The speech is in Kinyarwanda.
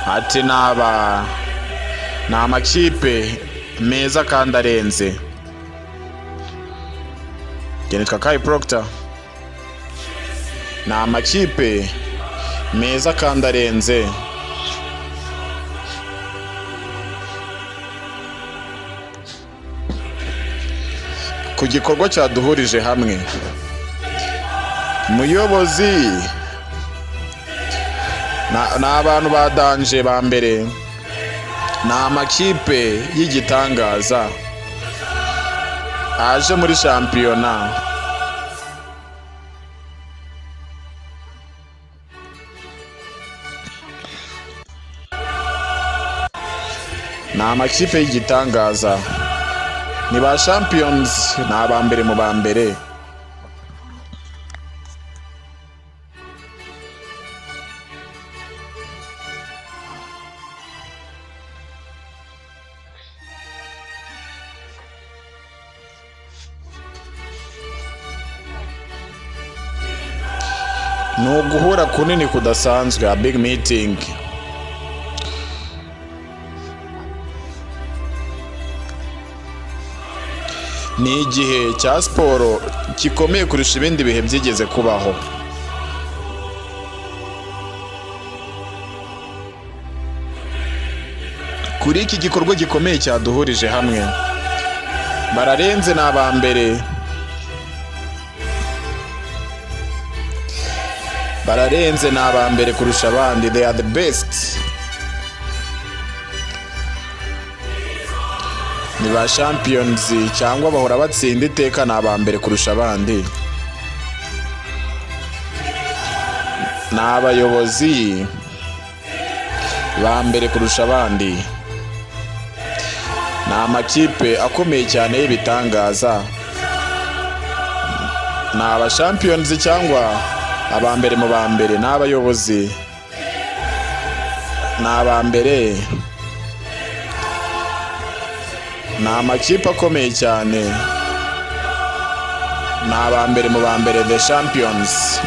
ati ni amakipe meza kandi arenze. Nitwa Kai Proctor. Ni amakipe meza kandi arenze. Ku gikorwa cyaduhurije hamwe, muyobozi ni abantu badanje ba mbere, ni amakipe y'igitangaza aje muri shampiyona. Ni amakipe y'igitangaza, ni ba champions, ni abambere mu bambere. Ni uguhura kunini kudasanzwe, a big meeting. Ni igihe cya siporo gikomeye kurusha ibindi bihe byigeze kubaho. Kuri iki gikorwa gikomeye cyaduhurije hamwe, bararenze, ni abambere. Bararenze, ni abambere kurusha abandi. They are the best. Ni ba champions cyangwa bahora batsinda iteka, ni abambere kurusha abandi. Ni abayobozi ba mbere kurusha abandi. Ni amakipe akomeye cyane y'ibitangaza. Ni aba champions cyangwa abambere mu bambere. Ni abayobozi, ni abambere. Ni amakipe akomeye cyane, ni abambere mu bambere, the champions.